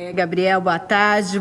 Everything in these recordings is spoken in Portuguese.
Gabriel, boa tarde,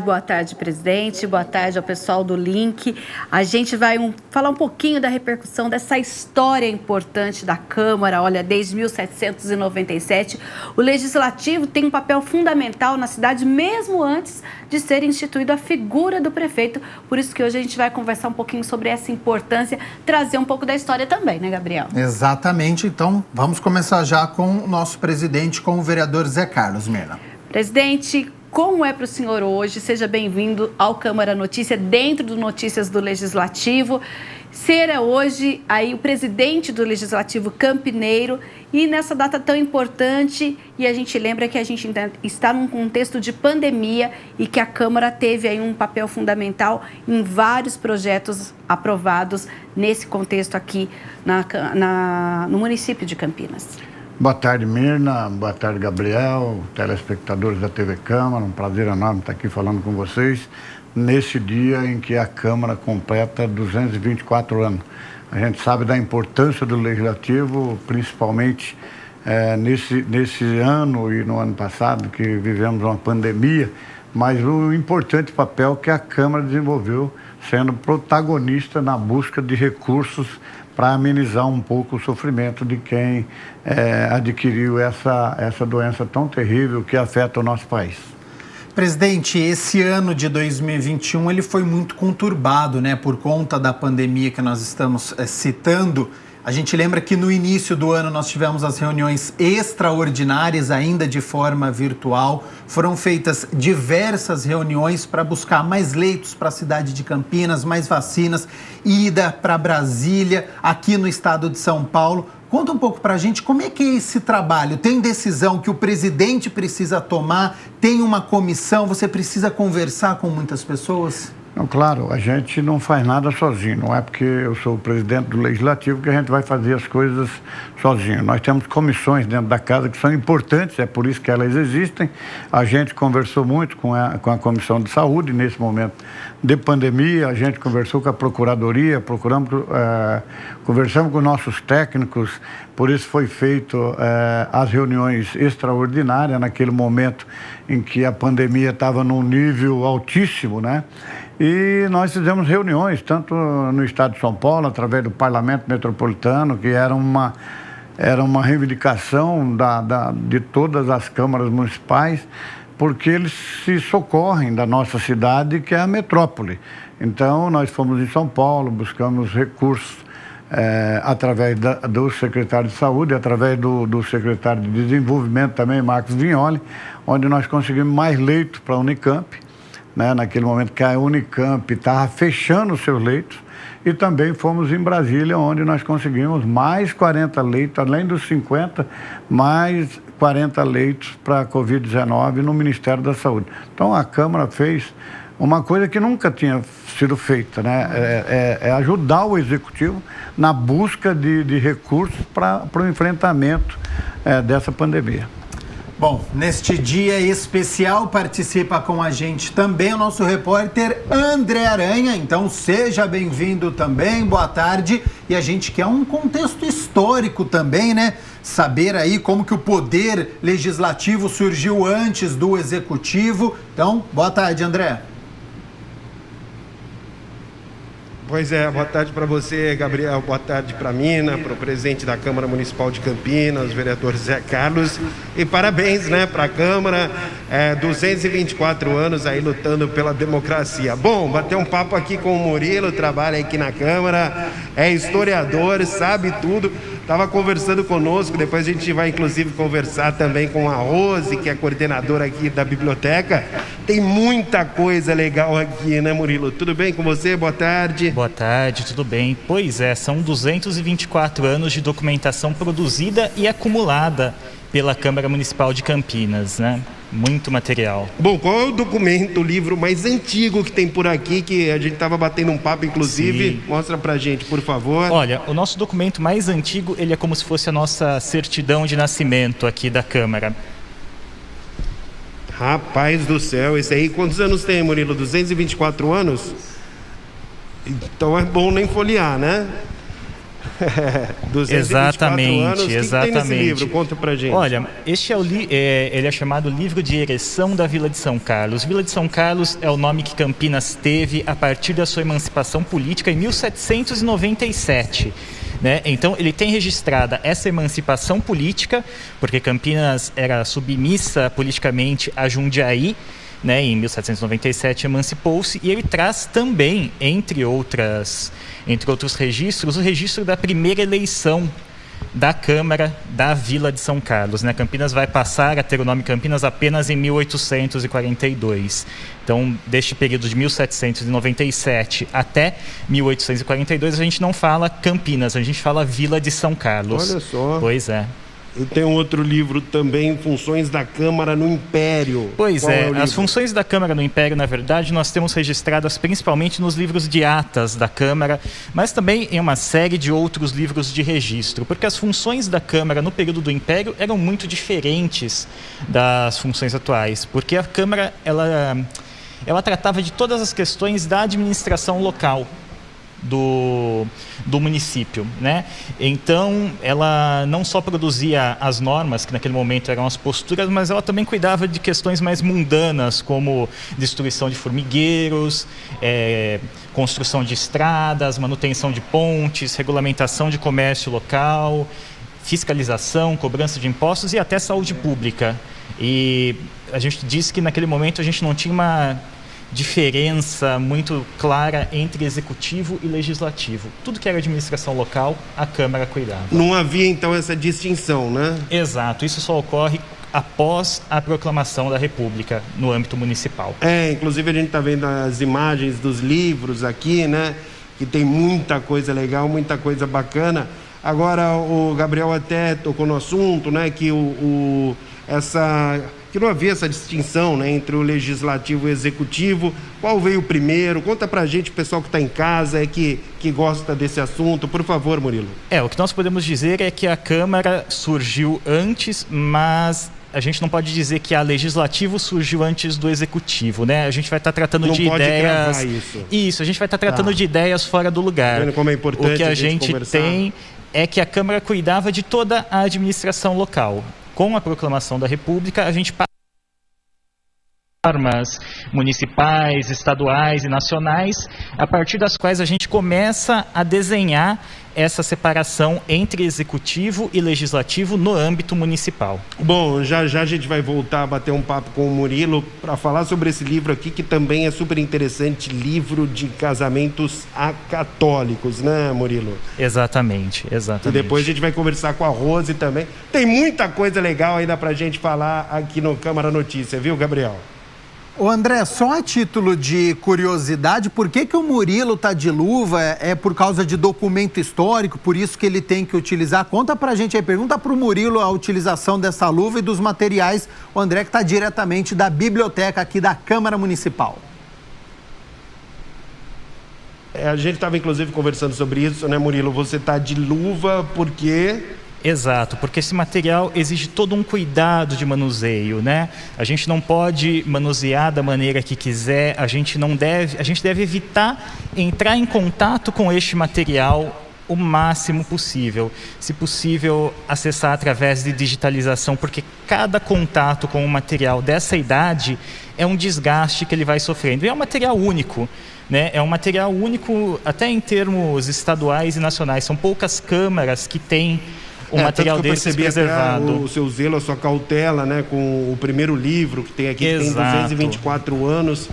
presidente, boa tarde ao pessoal do Link. A gente vai falar um pouquinho da repercussão dessa história importante da Câmara. Olha, desde 1797, o Legislativo tem um papel fundamental na cidade, mesmo antes de ser instituída a figura do prefeito. Por isso que hoje a gente vai conversar um pouquinho sobre essa importância, trazer um pouco da história também, né, Gabriel? Exatamente, então vamos começar já com o nosso presidente, com o vereador Zé Carlos Mirna. Presidente, como é para o senhor hoje? Seja bem-vindo ao Câmara Notícia, dentro do Notícias do Legislativo. Ser hoje aí o presidente do Legislativo Campineiro e nessa data tão importante, e a gente lembra que a gente ainda está num contexto de pandemia e que a Câmara teve aí um papel fundamental em vários projetos aprovados nesse contexto aqui no município de Campinas. Boa tarde, Mirna. Boa tarde, Gabriel, telespectadores da TV Câmara. Um prazer enorme estar aqui falando com vocês nesse dia em que a Câmara completa 224 anos. A gente sabe da importância do Legislativo, principalmente nesse ano e no ano passado, que vivemos uma pandemia, mas o importante papel que a Câmara desenvolveu, sendo protagonista na busca de recursos para amenizar um pouco o sofrimento de quem adquiriu essa doença tão terrível que afeta o nosso país. Presidente, esse ano de 2021 ele foi muito conturbado, né, por conta da pandemia que nós estamos citando. A gente lembra que no início do ano nós tivemos as reuniões extraordinárias, ainda de forma virtual. Foram feitas diversas reuniões para buscar mais leitos para a cidade de Campinas, mais vacinas, ida para Brasília, aqui no estado de São Paulo. Conta um pouco para a gente como é que é esse trabalho. Tem decisão que o presidente precisa tomar? Tem uma comissão? Você precisa conversar com muitas pessoas? Não, claro, a gente não faz nada sozinho. Não é porque eu sou o presidente do Legislativo que a gente vai fazer as coisas sozinho. Nós temos comissões dentro da casa que são importantes, é por isso que elas existem. A gente conversou muito com a Comissão de Saúde nesse momento de pandemia, a gente conversou com a Procuradoria, conversamos com nossos técnicos, por isso foi feito as reuniões extraordinárias naquele momento em que a pandemia estava num nível altíssimo, né? E nós fizemos reuniões, tanto no estado de São Paulo, através do Parlamento Metropolitano, que era uma reivindicação de todas as câmaras municipais, porque eles se socorrem da nossa cidade, que é a metrópole. Então, nós fomos em São Paulo, buscamos recursos através do secretário de Saúde, através do secretário de Desenvolvimento também, Marcos Vignoli, onde nós conseguimos mais leitos para a Unicamp, né, naquele momento que a Unicamp estava fechando os seus leitos, e também fomos em Brasília, onde nós conseguimos mais 40 leitos, além dos 50, mais 40 leitos para a Covid-19 no Ministério da Saúde. Então a Câmara fez uma coisa que nunca tinha sido feita, né? É ajudar o Executivo na busca de recursos para o enfrentamento dessa pandemia. Bom, neste dia especial participa com a gente também o nosso repórter André Aranha, então seja bem-vindo também, boa tarde. E a gente quer um contexto histórico também, né? Saber aí como que o poder legislativo surgiu antes do executivo. Então, boa tarde, André. Pois é, boa tarde para você, Gabriel, boa tarde para a Mina, para o presidente da Câmara Municipal de Campinas, o vereador Zé Carlos, e parabéns, né, para a Câmara, 224 anos aí lutando pela democracia. Bom, bater um papo aqui com o Murilo, trabalha aqui na Câmara, é historiador, sabe tudo, estava conversando conosco, depois a gente vai inclusive conversar também com a Rose, que é coordenadora aqui da biblioteca. Tem muita coisa legal aqui, né, Murilo? Tudo bem com você? Boa tarde. Boa tarde, tudo bem? Pois é, são 224 anos de documentação produzida e acumulada pela Câmara Municipal de Campinas, né? Muito material. Bom, qual é o documento, o livro mais antigo que tem por aqui, que a gente estava batendo um papo, inclusive? Sim. Mostra pra gente, por favor. Olha, o nosso documento mais antigo, ele é como se fosse a nossa certidão de nascimento aqui da Câmara. Rapaz do céu, esse aí, quantos anos tem, Murilo? 224 anos? Então é bom nem folhear, né? Exatamente, anos. O que exatamente. tem nesse livro? Conta pra gente. Olha, este ele é chamado Livro de Ereção da Vila de São Carlos. Vila de São Carlos é o nome que Campinas teve a partir da sua emancipação política em 1797. Né? Então, ele tem registrada essa emancipação política, porque Campinas era submissa politicamente a Jundiaí, né? Em 1797 emancipou-se, e ele traz também, entre outros registros, o registro da primeira eleição da Câmara da Vila de São Carlos, né? Campinas vai passar a ter o nome Campinas apenas em 1842. Então, deste período de 1797 até 1842, a gente não fala Campinas, a gente fala Vila de São Carlos. Olha só. Pois é. E tem um outro livro também, Funções da Câmara no Império. Pois é, as funções da Câmara no Império, na verdade, nós temos registradas principalmente nos livros de atas da Câmara, mas também em uma série de outros livros de registro, porque as funções da Câmara no período do Império eram muito diferentes das funções atuais, porque a Câmara, ela tratava de todas as questões da administração local do município, né? Então, ela não só produzia as normas, que naquele momento eram as posturas, mas ela também cuidava de questões mais mundanas, como destruição de formigueiros, construção de estradas, manutenção de pontes, regulamentação de comércio local, fiscalização, cobrança de impostos e até saúde pública. E a gente disse que naquele momento a gente não tinha uma diferença muito clara entre executivo e legislativo. Tudo que era administração local, a Câmara cuidava. Não havia, então, essa distinção, né? Exato. Isso só ocorre após a proclamação da República no âmbito municipal. Inclusive a gente está vendo as imagens dos livros aqui, né? Que tem muita coisa legal, muita coisa bacana. Agora, o Gabriel até tocou no assunto, né? Que que não havia essa distinção, né, entre o legislativo e o executivo. Qual veio primeiro? Conta pra gente, o pessoal que está em casa, que gosta desse assunto. Por favor, Murilo. O que nós podemos dizer é que a Câmara surgiu antes, mas a gente não pode dizer que a legislativo surgiu antes do executivo, né? A gente vai estar tratando de ideias... Isso, a gente vai estar tratando de ideias fora do lugar. Vendo como é importante o que a gente conversar. tem é que a Câmara cuidava de toda a administração local. Com a proclamação da República, a gente passa normas municipais, estaduais e nacionais, a partir das quais a gente começa a desenhar essa separação entre executivo e legislativo no âmbito municipal. Bom, já a gente vai voltar a bater um papo com o Murilo para falar sobre esse livro aqui, que também é super interessante, livro de casamentos acatólicos, né, Murilo? Exatamente. E depois a gente vai conversar com a Rose também. Tem muita coisa legal ainda para a gente falar aqui no Câmara Notícia, viu, Gabriel? Ô André, só a título de curiosidade, por que o Murilo tá de luva? É por causa de documento histórico, por isso que ele tem que utilizar? Conta pra gente aí, pergunta pro Murilo a utilização dessa luva e dos materiais, o André que tá diretamente da biblioteca aqui da Câmara Municipal. A gente estava inclusive conversando sobre isso, né, Murilo? Você tá de luva porque... Exato, porque esse material exige todo um cuidado de manuseio, né? A gente não pode manusear da maneira que quiser, a gente deve evitar entrar em contato com este material o máximo possível. Se possível, acessar através de digitalização, porque cada contato com um material dessa idade é um desgaste que ele vai sofrendo. E é um material único, né? É um material único até em termos estaduais e nacionais. São poucas câmaras que têm o material desses preservado. O seu zelo, a sua cautela, né, com o primeiro livro que tem aqui, que tem 224 anos.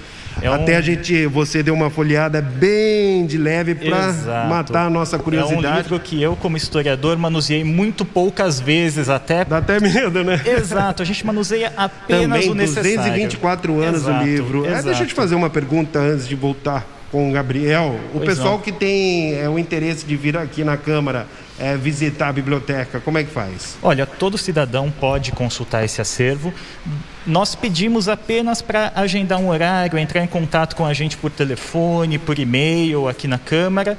Você deu uma folheada bem de leve para matar a nossa curiosidade. É um livro que eu, como historiador, manuseei muito poucas vezes até. Dá até medo, né? Exato, a gente manuseia apenas também, o necessário. 224 anos o livro. Deixa eu te fazer uma pergunta antes de voltar com o Gabriel. O pessoal que tem o interesse de vir aqui na Câmara visitar a biblioteca, como é que faz? Olha, todo cidadão pode consultar esse acervo. Nós pedimos apenas para agendar um horário, entrar em contato com a gente por telefone, por e-mail aqui na Câmara,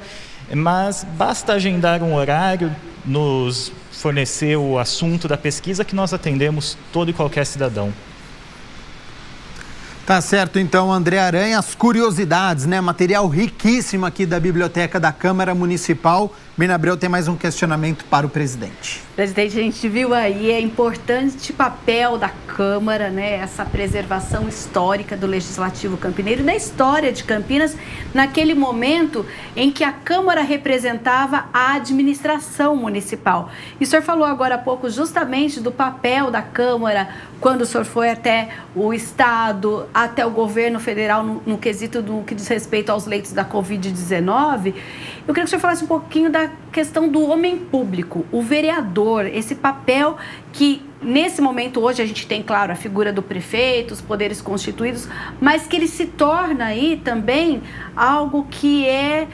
mas basta agendar um horário, nos fornecer o assunto da pesquisa que nós atendemos todo e qualquer cidadão. Tá certo, então, André Aranha, as curiosidades, né? Material riquíssimo aqui da Biblioteca da Câmara Municipal. Mina Abreu tem mais um questionamento para o presidente. Presidente, a gente viu aí é importante papel da Câmara, né? Essa preservação histórica do Legislativo Campineiro, na história de Campinas, naquele momento em que a Câmara representava a administração municipal. E o senhor falou agora há pouco justamente do papel da Câmara, quando o senhor foi até o Estado, até o governo federal no quesito do que diz respeito aos leitos da Covid-19. Eu queria que o senhor falasse um pouquinho da questão do homem público, o vereador, esse papel que, nesse momento, hoje a gente tem, claro, a figura do prefeito, os poderes constituídos, mas que ele se torna aí também algo que é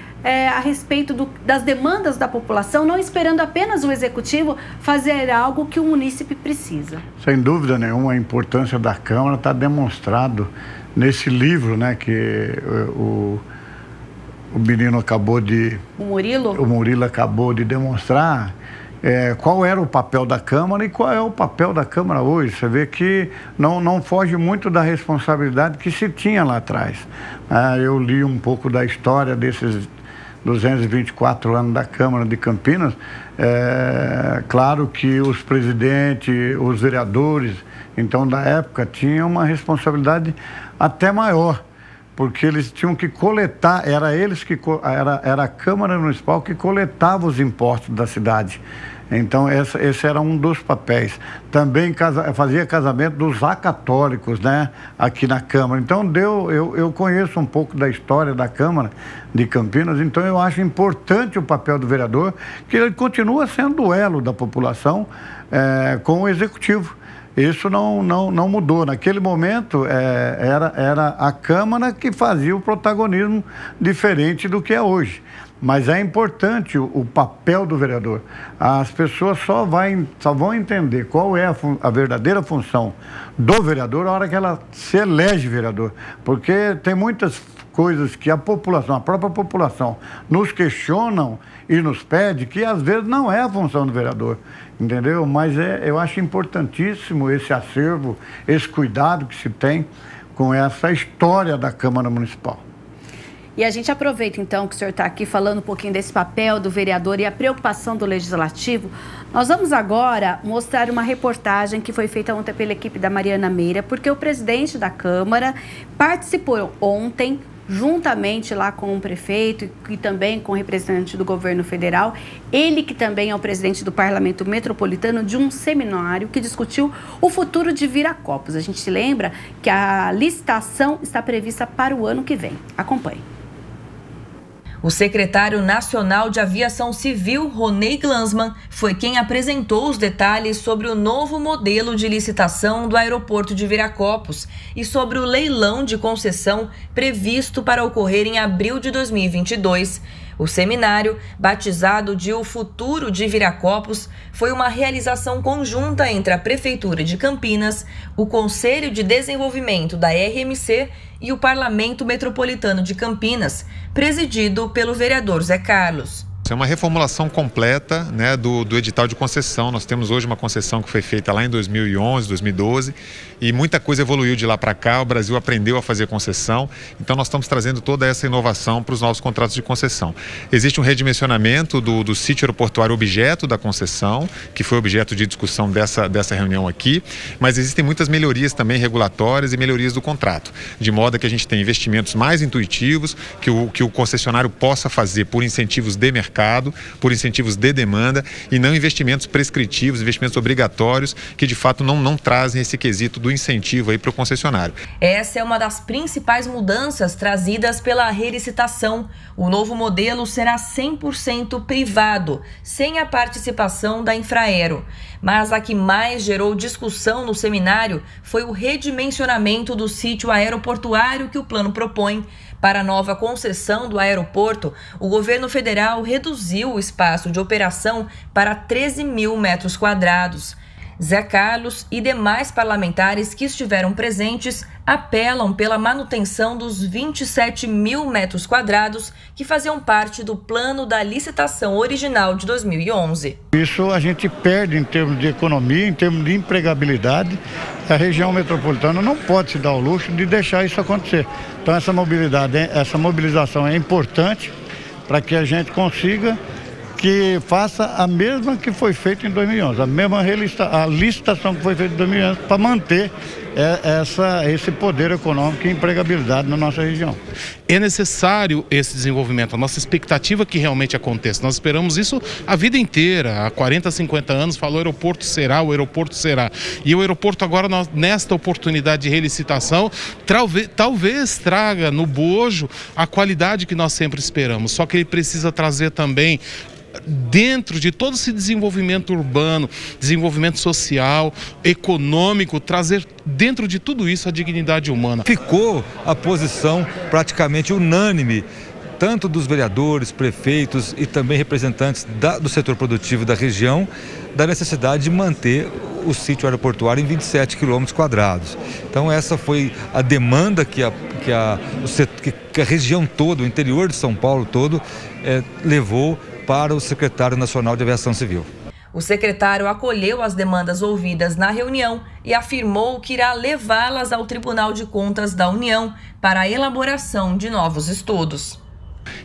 a respeito das demandas da população, não esperando apenas o executivo fazer algo que o munícipe precisa. Sem dúvida nenhuma, a importância da Câmara está demonstrado nesse livro, né, que o menino acabou de... O Murilo acabou de demonstrar qual era o papel da Câmara e qual é o papel da Câmara hoje. Você vê que não foge muito da responsabilidade que se tinha lá atrás. Eu li um pouco da história desses 224 anos da Câmara de Campinas. Claro que os presidentes, os vereadores, então, da época, tinham uma responsabilidade até maior, porque eles tinham que coletar, era a Câmara Municipal que coletava os impostos da cidade. Então, esse era um dos papéis. Também fazia casamento dos acatólicos, né, aqui na Câmara. Então, eu conheço um pouco da história da Câmara de Campinas, então eu acho importante o papel do vereador, que ele continua sendo o elo da população com o Executivo. Isso não mudou. Naquele momento, era a Câmara que fazia o protagonismo diferente do que é hoje. Mas é importante o papel do vereador. As pessoas só vão entender qual é a verdadeira função do vereador na hora que ela se elege vereador. Porque tem muitas coisas que a própria população, nos questionam e nos pede que às vezes não é a função do vereador, entendeu? Mas eu acho importantíssimo esse acervo, esse cuidado que se tem com essa história da Câmara Municipal. E a gente aproveita, então, que o senhor está aqui falando um pouquinho desse papel do vereador e a preocupação do Legislativo. Nós vamos agora mostrar uma reportagem que foi feita ontem pela equipe da Mariana Meira, porque o presidente da Câmara participou ontem, juntamente lá com o prefeito e também com o representante do governo federal, ele que também é o presidente do Parlamento Metropolitano, de um seminário que discutiu o futuro de Viracopos. A gente se lembra que a licitação está prevista para o ano que vem. Acompanhe. O secretário nacional de Aviação Civil, Ronei Glanzmann, foi quem apresentou os detalhes sobre o novo modelo de licitação do aeroporto de Viracopos e sobre o leilão de concessão previsto para ocorrer em abril de 2022. O seminário, batizado de O Futuro de Viracopos, foi uma realização conjunta entre a Prefeitura de Campinas, o Conselho de Desenvolvimento da RMC e o Parlamento Metropolitano de Campinas, presidido pelo vereador Zé Carlos. É uma reformulação completa, né, do edital de concessão. Nós temos hoje uma concessão que foi feita lá em 2011, 2012 e muita coisa evoluiu de lá para cá. O Brasil aprendeu a fazer concessão, então nós estamos trazendo toda essa inovação para os novos contratos de concessão. Existe um redimensionamento do sítio aeroportuário objeto da concessão, que foi objeto de discussão dessa reunião aqui, mas existem muitas melhorias também regulatórias e melhorias do contrato, de modo que a gente tem investimentos mais intuitivos, que o concessionário possa fazer por incentivos de mercado, por incentivos de demanda e não investimentos prescritivos, investimentos obrigatórios que de fato não trazem esse quesito do incentivo aí para o concessionário. Essa é uma das principais mudanças trazidas pela relicitação. O novo modelo será 100% privado, sem a participação da Infraero. Mas a que mais gerou discussão no seminário foi o redimensionamento do sítio aeroportuário que o plano propõe. Para a nova concessão do aeroporto, o governo federal reduziu o espaço de operação para 13 mil metros quadrados. Zé Carlos e demais parlamentares que estiveram presentes apelam pela manutenção dos 27 mil metros quadrados que faziam parte do plano da licitação original de 2011. Isso a gente perde em termos de economia, em termos de empregabilidade. A região metropolitana não pode se dar o luxo de deixar isso acontecer. Então essa mobilização é importante para que a gente consiga que faça a mesma que foi feita em 2011, a licitação que foi feita em 2011 para manter esse poder econômico e empregabilidade na nossa região. É necessário esse desenvolvimento, a nossa expectativa que realmente aconteça. Nós esperamos isso a vida inteira, há 40, 50 anos, falou o aeroporto será. E o aeroporto agora, nesta oportunidade de relicitação, talvez traga no bojo a qualidade que nós sempre esperamos, só que ele precisa trazer também, dentro de todo esse desenvolvimento urbano, desenvolvimento social, econômico, trazer dentro de tudo isso a dignidade humana. Ficou a posição praticamente unânime, tanto dos vereadores, prefeitos e também representantes do setor produtivo da região, da necessidade de manter o sítio aeroportuário em 27 quilômetros quadrados. Então essa foi a demanda que a região toda, o interior de São Paulo todo, levou para o secretário nacional de Aviação Civil. O secretário acolheu as demandas ouvidas na reunião e afirmou que irá levá-las ao Tribunal de Contas da União para a elaboração de novos estudos.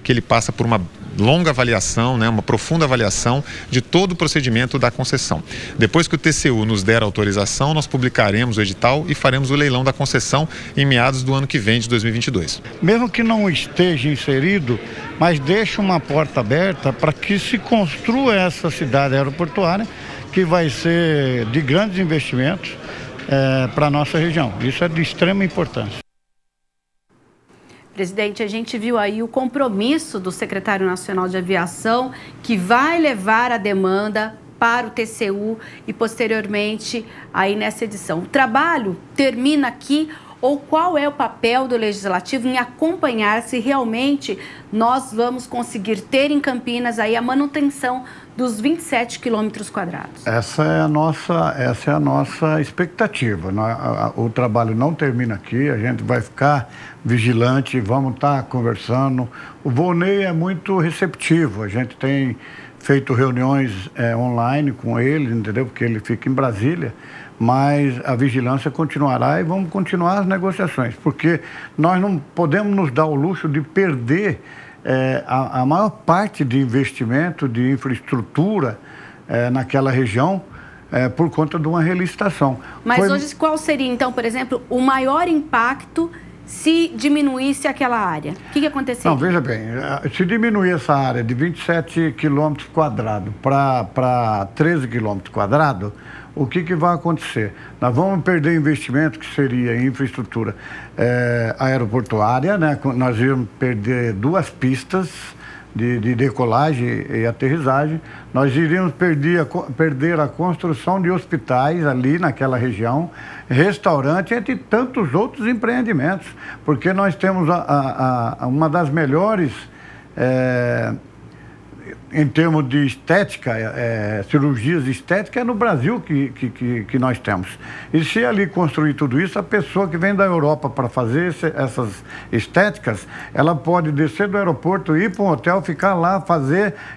Que ele passa por uma longa avaliação, uma profunda avaliação de todo o procedimento da concessão. Depois que o TCU nos der autorização, nós publicaremos o edital e faremos o leilão da concessão em meados do ano que vem, de 2022. Mesmo que não esteja inserido, mas deixa uma porta aberta para que se construa essa cidade aeroportuária, que vai ser de grandes investimentos para a nossa região. Isso é de extrema importância. Presidente, a gente viu aí o compromisso do secretário nacional de aviação, que vai levar a demanda para o TCU e posteriormente aí nessa edição. O trabalho termina aqui, ou qual é o papel do Legislativo em acompanhar se realmente nós vamos conseguir ter em Campinas aí a manutenção dos 27 quilômetros quadrados? Essa é a nossa expectativa. O trabalho não termina aqui, a gente vai ficar vigilante, vamos estar conversando. O Volney é muito receptivo, a gente tem feito reuniões online com ele, entendeu? Porque ele fica em Brasília, mas a vigilância continuará e vamos continuar as negociações, porque nós não podemos nos dar o luxo de perder a maior parte de investimento, de infraestrutura naquela região por conta de uma relicitação. Mas hoje qual seria, então, por exemplo, o maior impacto se diminuísse aquela área? O que aconteceria? Não, veja bem, se diminuir essa área de 27 quilômetros quadrados para 13 quilômetros quadrados, o que vai acontecer? Nós vamos perder investimento que seria em infraestrutura aeroportuária, nós íamos perder 2 pistas de decolagem e aterrissagem, nós iríamos perder a construção de hospitais ali naquela região, restaurante, entre tantos outros empreendimentos, porque nós temos uma das melhores, em termos de estética, cirurgias estéticas, é no Brasil que nós temos. E se ali construir tudo isso, a pessoa que vem da Europa para fazer essas estéticas, ela pode descer do aeroporto, ir para um hotel, ficar lá,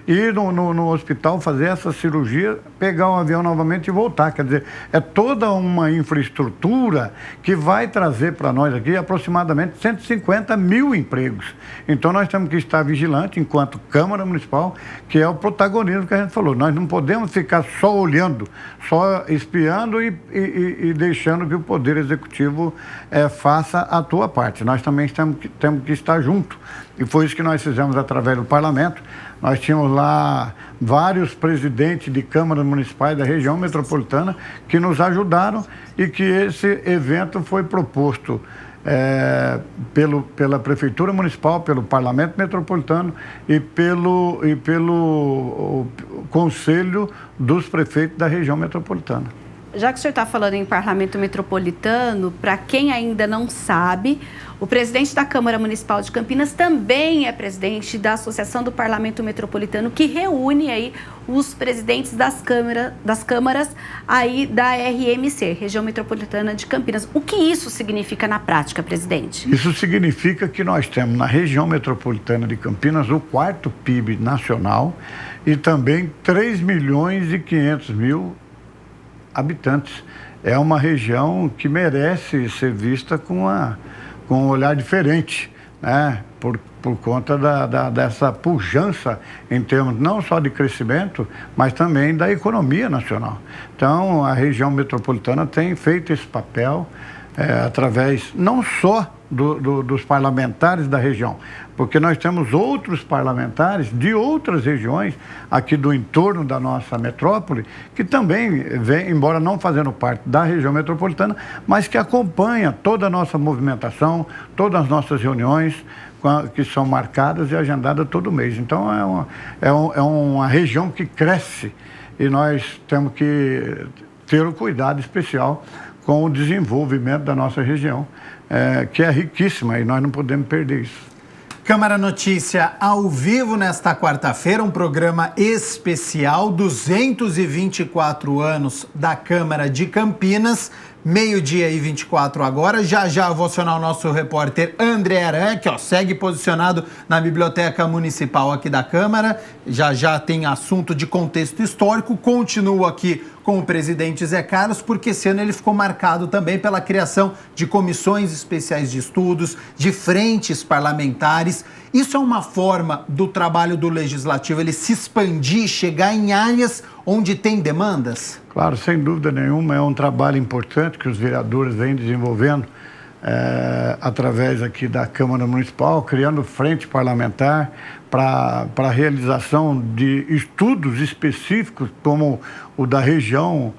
ir no hospital, fazer essa cirurgia, pegar um avião novamente e voltar. Quer dizer, é toda uma infraestrutura que vai trazer para nós aqui aproximadamente 150 mil empregos. Então nós temos que estar vigilantes enquanto Câmara Municipal, que é o protagonismo que a gente falou. Nós não podemos ficar só olhando, só espiando e deixando que o Poder Executivo faça a tua parte. Nós também temos que estar junto. E foi isso que nós fizemos através do Parlamento. Nós tínhamos lá vários presidentes de câmaras municipais da região metropolitana que nos ajudaram e que esse evento foi proposto pela Prefeitura Municipal, pelo Parlamento Metropolitano e pelo Conselho dos Prefeitos da região metropolitana. já que o senhor está falando em parlamento metropolitano, para quem ainda não sabe, o presidente da Câmara Municipal de Campinas também é presidente da Associação do Parlamento Metropolitano, que reúne aí os presidentes das câmaras aí da RMC, Região Metropolitana de Campinas. O que isso significa na prática, presidente? Isso significa que nós temos na região metropolitana de Campinas o 4º PIB nacional e também 3.500.000 habitantes. É uma região que merece ser vista com um olhar diferente, né? Por conta dessa pujança em termos não só de crescimento, mas também da economia nacional. Então, a região metropolitana tem feito esse papel através não só dos parlamentares da região, porque nós temos outros parlamentares de outras regiões aqui do entorno da nossa metrópole, que também vem, embora não fazendo parte da região metropolitana, mas que acompanha toda a nossa movimentação, todas as nossas reuniões, que são marcadas e agendadas todo mês. Então, é uma região que cresce e nós temos que ter um cuidado especial com o desenvolvimento da nossa região, que é riquíssima e nós não podemos perder isso. Câmara Notícia ao vivo nesta quarta-feira, um programa especial, 224 anos da Câmara de Campinas, 12h24 agora. Já eu vou acionar o nosso repórter André Aranha, que segue posicionado na Biblioteca Municipal aqui da Câmara. Já tem assunto de contexto histórico. Continuo aqui com o presidente Zé Carlos, porque esse ano ele ficou marcado também pela criação de comissões especiais de estudos, de frentes parlamentares. Isso é uma forma do trabalho do Legislativo, ele se expandir, chegar em áreas onde tem demandas? Claro, sem dúvida nenhuma, é um trabalho importante que os vereadores vêm desenvolvendo através aqui da Câmara Municipal, criando frente parlamentar para a realização de estudos específicos, como o da região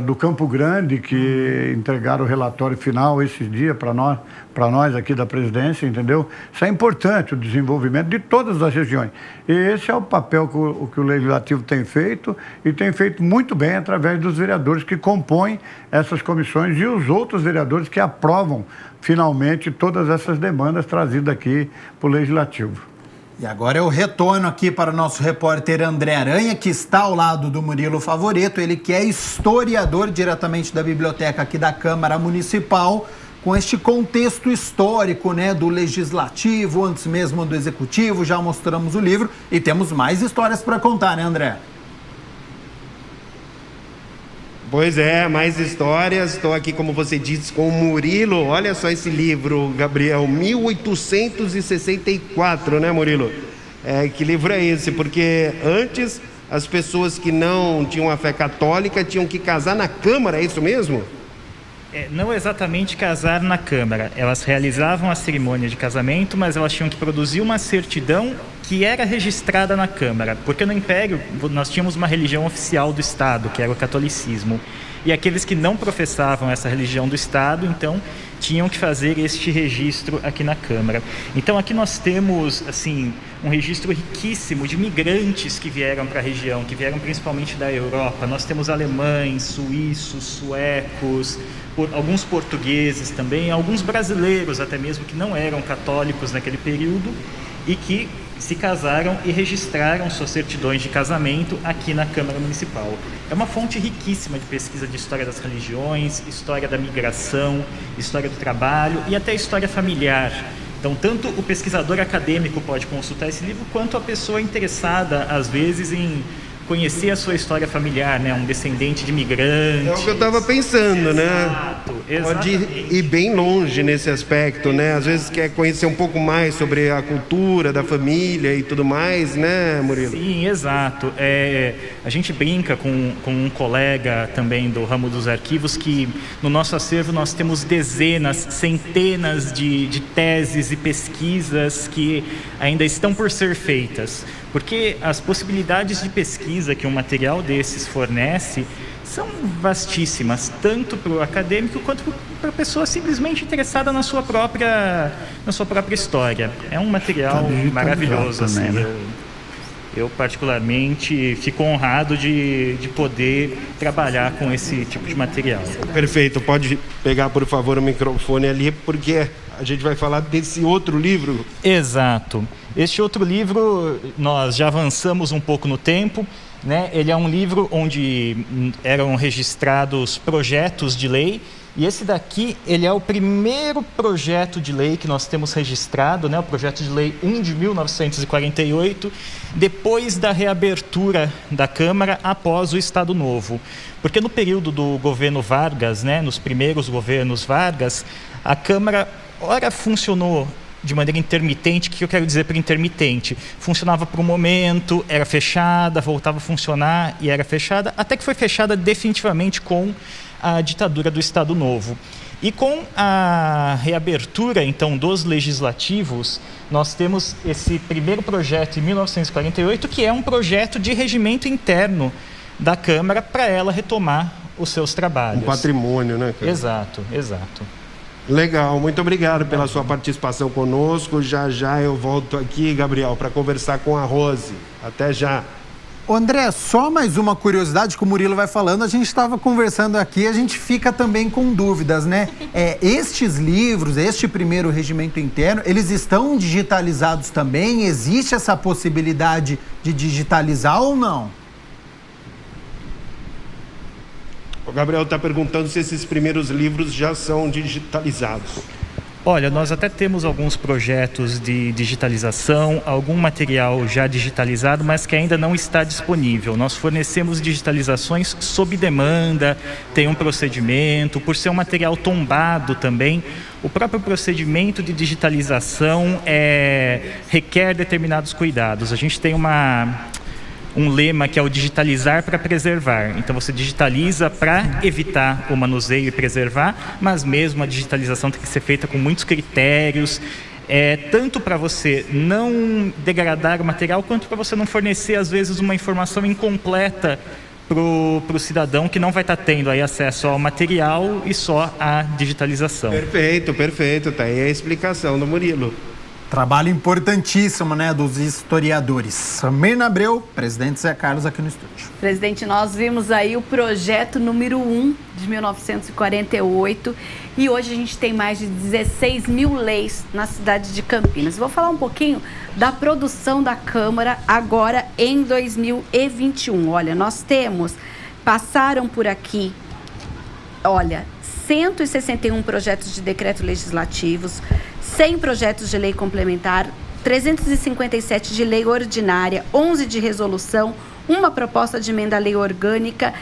do Campo Grande, que entregaram o relatório final esses dias para nós aqui da presidência, entendeu? Isso é importante, o desenvolvimento de todas as regiões. E esse é o papel que o Legislativo tem feito, e tem feito muito bem através dos vereadores que compõem essas comissões e os outros vereadores que aprovam finalmente todas essas demandas trazidas aqui para o Legislativo. E agora eu retorno aqui para o nosso repórter André Aranha, que está ao lado do Murilo Favoreto, ele que é historiador diretamente da biblioteca aqui da Câmara Municipal, com este contexto histórico, né, do Legislativo, antes mesmo do Executivo. Já mostramos o livro e temos mais histórias para contar, né, André? Pois é, mais histórias. Estou aqui, como você disse, com o Murilo. Olha só esse livro, Gabriel, 1864, né, Murilo? Que livro é esse? Porque antes as pessoas que não tinham a fé católica tinham que casar na Câmara, é isso mesmo? Não exatamente casar na Câmara. Elas realizavam a cerimônia de casamento, mas elas tinham que produzir uma certidão que era registrada na Câmara, porque no Império nós tínhamos uma religião oficial do Estado, que era o catolicismo, e aqueles que não professavam essa religião do Estado, então, tinham que fazer este registro aqui na Câmara. Então, aqui nós temos, assim, um registro riquíssimo de migrantes que vieram para a região, que vieram principalmente da Europa. Nós temos alemães, suíços, suecos, alguns portugueses também, alguns brasileiros até mesmo, que não eram católicos naquele período e que se casaram e registraram suas certidões de casamento aqui na Câmara Municipal. É uma fonte riquíssima de pesquisa de história das religiões, história da migração, história do trabalho e até história familiar. Então, tanto o pesquisador acadêmico pode consultar esse livro, quanto a pessoa interessada, às vezes, em conhecer a sua história familiar, né? Um descendente de migrante. É o que eu estava pensando, né? Pode ir bem longe nesse aspecto, né? Às vezes quer conhecer um pouco mais sobre a cultura da família e tudo mais, né, Murilo? Sim, exato. A gente brinca com um colega também do ramo dos arquivos que no nosso acervo nós temos dezenas, centenas de teses e pesquisas que ainda estão por ser feitas, porque as possibilidades de pesquisa que um material desses fornece são vastíssimas, tanto para o acadêmico quanto para a pessoa simplesmente interessada na sua própria história. É um material maravilhoso, também, assim. né? Eu, particularmente, fico honrado de poder trabalhar com esse tipo de material. Perfeito. Pode pegar, por favor, o microfone ali, porque a gente vai falar desse outro livro. Exato. Este outro livro, nós já avançamos um pouco no tempo, né? Ele é um livro onde eram registrados projetos de lei. E esse daqui, ele é o primeiro projeto de lei que nós temos registrado, né? O projeto de lei 1 de 1948, depois da reabertura da Câmara após o Estado Novo. Porque no período do governo Vargas, né? Nos primeiros governos Vargas, a Câmara, ora funcionou de maneira intermitente. O que eu quero dizer por intermitente? Funcionava por um momento, era fechada, voltava a funcionar e era fechada, até que foi fechada definitivamente com a ditadura do Estado Novo. E com a reabertura, então, dos legislativos, nós temos esse primeiro projeto em 1948, que é um projeto de regimento interno da Câmara para ela retomar os seus trabalhos. Um patrimônio, né, cara? Exato, exato. Legal, muito obrigado pela sua participação conosco. Já já eu volto aqui, Gabriel, para conversar com a Rose. Até já. André, só mais uma curiosidade que o Murilo vai falando, a gente estava conversando aqui, a gente fica também com dúvidas, né? Estes livros, este primeiro regimento interno, eles estão digitalizados também? Existe essa possibilidade de digitalizar ou não? O Gabriel está perguntando se esses primeiros livros já são digitalizados. Olha, nós até temos alguns projetos de digitalização, algum material já digitalizado, mas que ainda não está disponível. Nós fornecemos digitalizações sob demanda, tem um procedimento, por ser um material tombado também, o próprio procedimento de digitalização requer determinados cuidados. A gente tem um lema que é o digitalizar para preservar. Então você digitaliza para evitar o manuseio e preservar, mas mesmo a digitalização tem que ser feita com muitos critérios, tanto para você não degradar o material, quanto para você não fornecer, às vezes, uma informação incompleta para o cidadão que não vai estar tendo aí acesso ao material e só à digitalização. Perfeito, perfeito. Tá aí a explicação do Murilo. Trabalho importantíssimo, né, dos historiadores. Mirna Abreu, presidente Zé Carlos aqui no estúdio. Presidente, nós vimos aí o projeto número 1 de 1948 e hoje a gente tem mais de 16 mil leis na cidade de Campinas. Vou falar um pouquinho da produção da Câmara agora em 2021. Olha, passaram por aqui, 161 projetos de decreto legislativos, 100 projetos de lei complementar, 357 de lei ordinária, 11 de resolução, uma proposta de emenda à lei orgânica.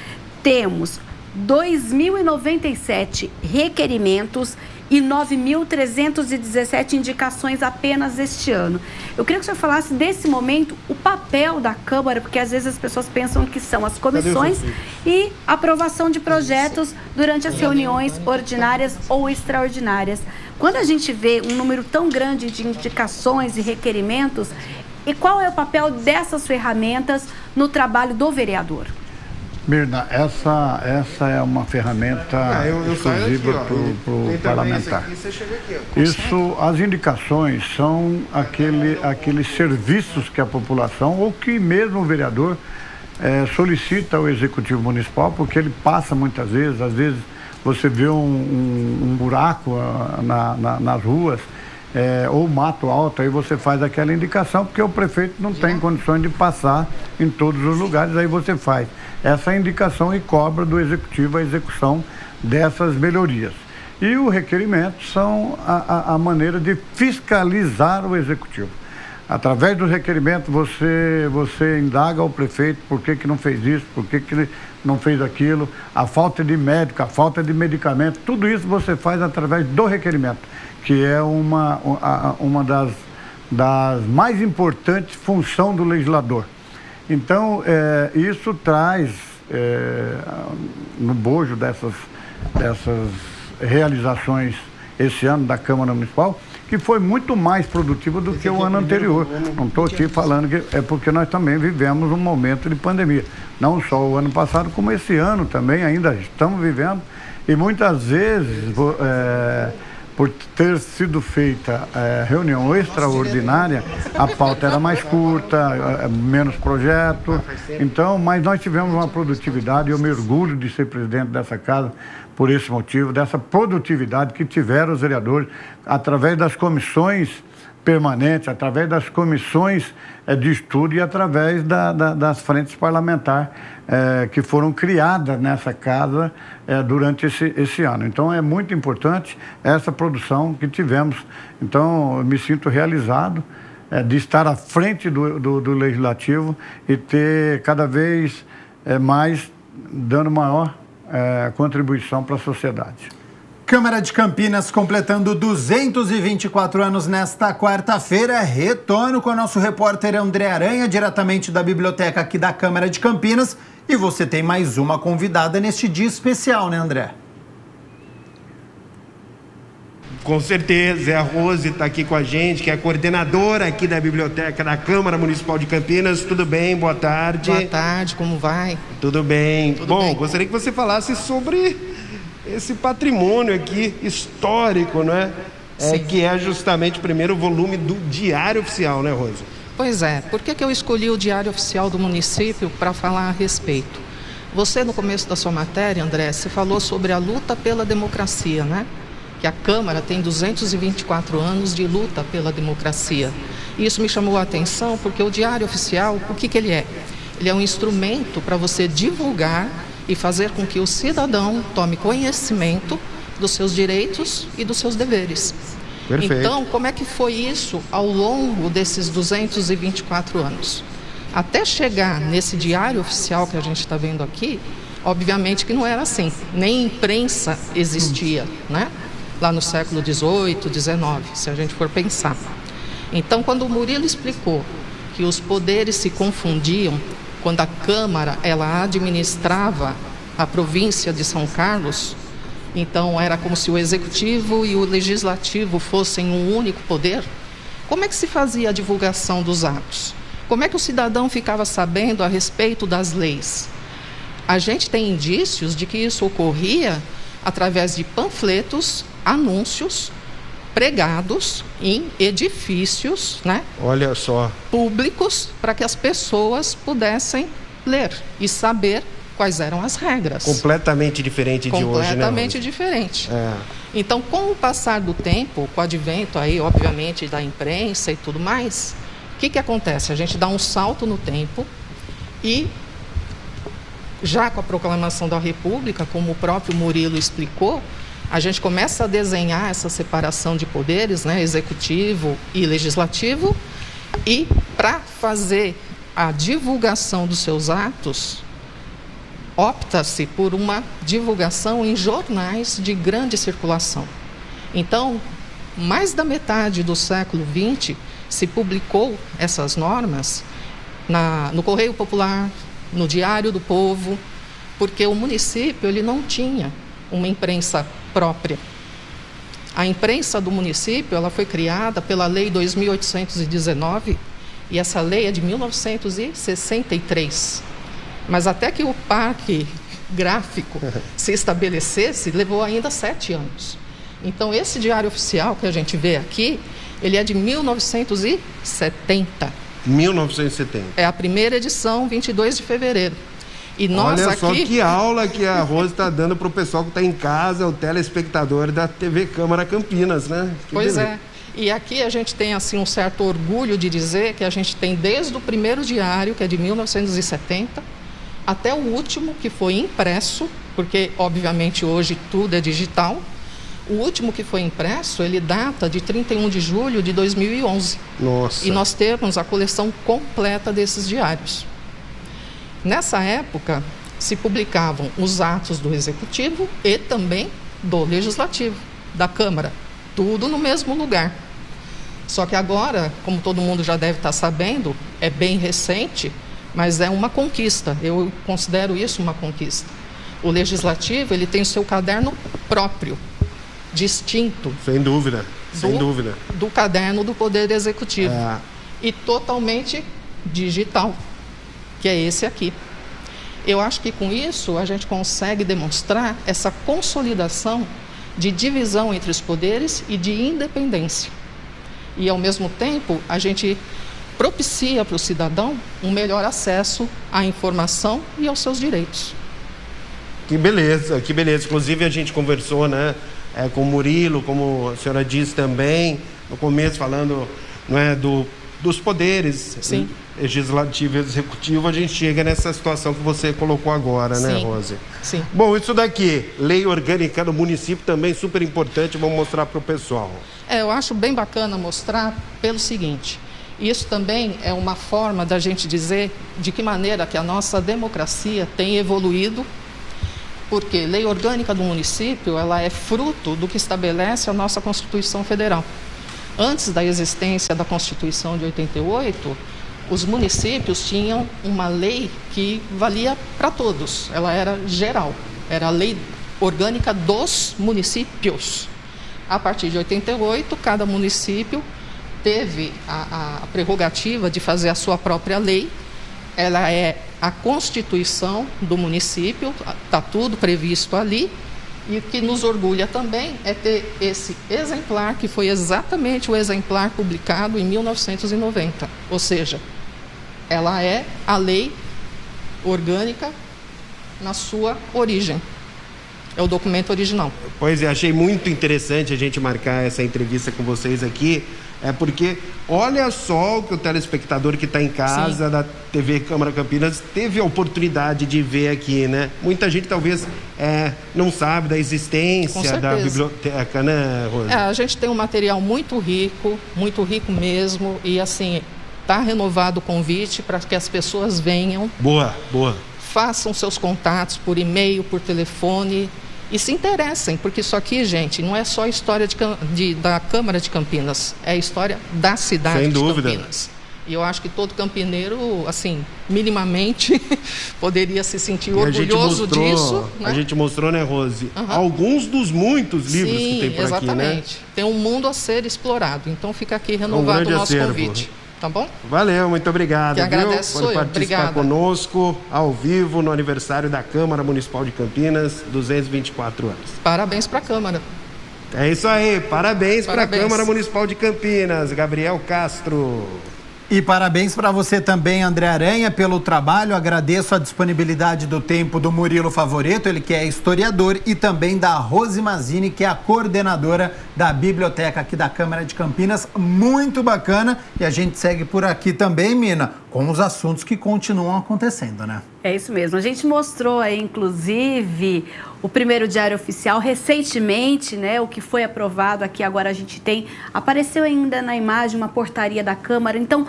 Temos 2.097 requerimentos e 9.317 indicações apenas este ano. Eu queria que o senhor falasse desse momento, o papel da Câmara, porque às vezes as pessoas pensam que são as comissões e aprovação de projetos durante as reuniões ordinárias ou extraordinárias. Quando a gente vê um número tão grande de indicações e requerimentos, e qual é o papel dessas ferramentas no trabalho do vereador? Mirna, essa é uma ferramenta exclusiva para o parlamentar. As indicações são aqueles serviços que a população, ou que mesmo o vereador, solicita ao Executivo Municipal, porque ele passa muitas vezes, às vezes você vê um buraco nas ruas, ou mato alto, aí você faz aquela indicação, porque o prefeito não tem condições de passar em todos os lugares, aí você faz essa indicação e cobra do Executivo a execução dessas melhorias. E o requerimento são a maneira de fiscalizar o Executivo. Através do requerimento, você indaga ao prefeito por que não fez isso, por que ele não fez aquilo, a falta de médico, a falta de medicamento, tudo isso você faz através do requerimento, que é uma das mais importantes funções do legislador. Então, isso traz, no bojo dessas realizações esse ano da Câmara Municipal, que foi muito mais produtiva do que o ano anterior. Não estou aqui falando que é porque nós também vivemos um momento de pandemia. Não só o ano passado, como esse ano também ainda estamos vivendo. E muitas vezes por ter sido feita reunião extraordinária, a pauta era mais curta, menos projeto. Então, mas nós tivemos uma produtividade, eu me orgulho de ser presidente dessa casa por esse motivo, dessa produtividade que tiveram os vereadores através das comissões permanentes, através das comissões de estudo e através das frentes parlamentares que foram criadas nessa casa durante esse ano. Então é muito importante essa produção que tivemos. Então eu me sinto realizado de estar à frente do Legislativo e ter cada vez mais dando maior contribuição para a sociedade. Câmara de Campinas completando 224 anos nesta quarta-feira. Retorno com o nosso repórter André Aranha, diretamente da biblioteca aqui da Câmara de Campinas. E você tem mais uma convidada neste dia especial, né, André? Com certeza, a Rose está aqui com a gente, que é a coordenadora aqui da biblioteca da Câmara Municipal de Campinas. Tudo bem? Boa tarde. Boa tarde, como vai? Tudo bem. Tudo Bom, bem. Gostaria que você falasse sobre esse patrimônio aqui histórico, né? Que é justamente o primeiro volume do Diário Oficial, né, Rose? Pois é. Por que eu escolhi o Diário Oficial do município para falar a respeito? Você, no começo da sua matéria, André, você falou sobre a luta pela democracia, né? Que a Câmara tem 224 anos de luta pela democracia. E isso me chamou a atenção porque o Diário Oficial, o que ele é? Ele é um instrumento para você divulgar e fazer com que o cidadão tome conhecimento dos seus direitos e dos seus deveres. Perfeito. Então, como é que foi isso ao longo desses 224 anos? Até chegar nesse Diário Oficial que a gente está vendo aqui, obviamente que não era assim. Nem imprensa existia, né? Lá no século XVIII, XIX, se a gente for pensar. Então, quando o Murilo explicou que os poderes se confundiam, quando a Câmara ela administrava a província de São Carlos, então era como se o Executivo e o Legislativo fossem um único poder. Como é que se fazia a divulgação dos atos? Como é que o cidadão ficava sabendo a respeito das leis? A gente tem indícios de que isso ocorria através de panfletos, anúncios, pregados em edifícios, né? Olha só. Públicos, para que as pessoas pudessem ler e saber quais eram as regras. Completamente diferente de hoje, né? Completamente diferente. Então, com o passar do tempo, com o advento aí, obviamente, da imprensa e tudo mais, o que acontece? A gente dá um salto no tempo e, já com a proclamação da República, como o próprio Murilo explicou, a gente começa a desenhar essa separação de poderes, né, executivo e legislativo, e para fazer a divulgação dos seus atos, opta-se por uma divulgação em jornais de grande circulação. Então, mais da metade do século XX se publicou essas normas no Correio Popular, no Diário do Povo, porque o município ele não tinha uma imprensa própria. A imprensa do município ela foi criada pela Lei 2.819 e essa lei é de 1963. Mas até que o parque gráfico se estabelecesse, levou ainda 7 anos. Então, esse Diário Oficial que a gente vê aqui, ele é de 1970. 1970. É a primeira edição, 22 de fevereiro. E nós Olha aqui... só que aula que a Rose está dando para o pessoal que está em casa, o telespectador da TV Câmara Campinas, né? Pois é. E aqui a gente tem assim um certo orgulho de dizer que a gente tem desde o primeiro diário, que é de 1970, até o último, que foi impresso, porque obviamente hoje tudo é digital. O último que foi impresso, ele data de 31 de julho de 2011. Nossa. E nós temos a coleção completa desses diários. Nessa época, se publicavam os atos do Executivo e também do Legislativo, da Câmara. Tudo no mesmo lugar. Só que agora, como todo mundo já deve estar sabendo, é bem recente, mas é uma conquista. Eu considero isso uma conquista. O Legislativo, ele tem o seu caderno próprio, distinto. Sem dúvida, sem dúvida. Do caderno do Poder Executivo. E totalmente digital, que é esse aqui. Eu acho que com isso a gente consegue demonstrar essa consolidação de divisão entre os poderes e de independência. E, ao mesmo tempo, a gente propicia para o cidadão um melhor acesso à informação e aos seus direitos. Que beleza, que beleza. Inclusive, a gente conversou, né, com o Murilo, como a senhora disse também, no começo, falando, não é, dos poderes. Sim. Legislativo e executivo, a gente chega nessa situação que você colocou agora, né, Sim. Rose? Sim. Bom, isso daqui, lei orgânica do município, também super importante, vamos mostrar para o pessoal. Eu acho bem bacana mostrar pelo seguinte, isso também é uma forma da gente dizer de que maneira que a nossa democracia tem evoluído, porque lei orgânica do município, ela é fruto do que estabelece a nossa Constituição Federal. Antes da existência da Constituição de 88, os municípios tinham uma lei que valia para todos, ela era geral, era a lei orgânica dos municípios. A partir de 88, cada município teve a prerrogativa de fazer a sua própria lei, ela é a Constituição do município, está tudo previsto ali, e o que nos orgulha também é ter esse exemplar, que foi exatamente o exemplar publicado em 1990, ou seja, ela é a lei orgânica na sua origem. É o documento original. Pois é, achei muito interessante a gente marcar essa entrevista com vocês aqui, porque olha só o que o telespectador que está em casa, Sim. da TV Câmara Campinas, teve a oportunidade de ver aqui, né? Muita gente talvez não sabe da existência da biblioteca, né, Rose? A gente tem um material muito rico mesmo, e assim, está renovado o convite para que as pessoas venham. Boa. Façam seus contatos por e-mail, por telefone e se interessem, porque isso aqui, gente, não é só a história da Câmara de Campinas, é a história da cidade Sem de dúvida. Campinas. E eu acho que todo campineiro, assim, minimamente, poderia se sentir orgulhoso disso. Né? A gente mostrou, né, Rose, alguns dos muitos livros que tem por aqui, né? Exatamente. Tem um mundo a ser explorado, então fica aqui renovado o nosso convite. Tá bom? Valeu, muito obrigado. Que agradeço, por participar conosco ao vivo no aniversário da Câmara Municipal de Campinas, 224 anos. Parabéns para a Câmara. É isso aí, parabéns para a Câmara Municipal de Campinas, Gabriel Castro. E parabéns para você também, André Aranha, pelo trabalho. Agradeço a disponibilidade do tempo do Murilo Favoreto, ele que é historiador, e também da Rose Mazzini, que é a coordenadora da biblioteca aqui da Câmara de Campinas. Muito bacana. E a gente segue por aqui também, Mina, com os assuntos que continuam acontecendo, né? É isso mesmo. A gente mostrou aí, inclusive, o primeiro diário oficial recentemente, né? O que foi aprovado aqui, agora a gente tem. Apareceu ainda na imagem uma portaria da Câmara. Então,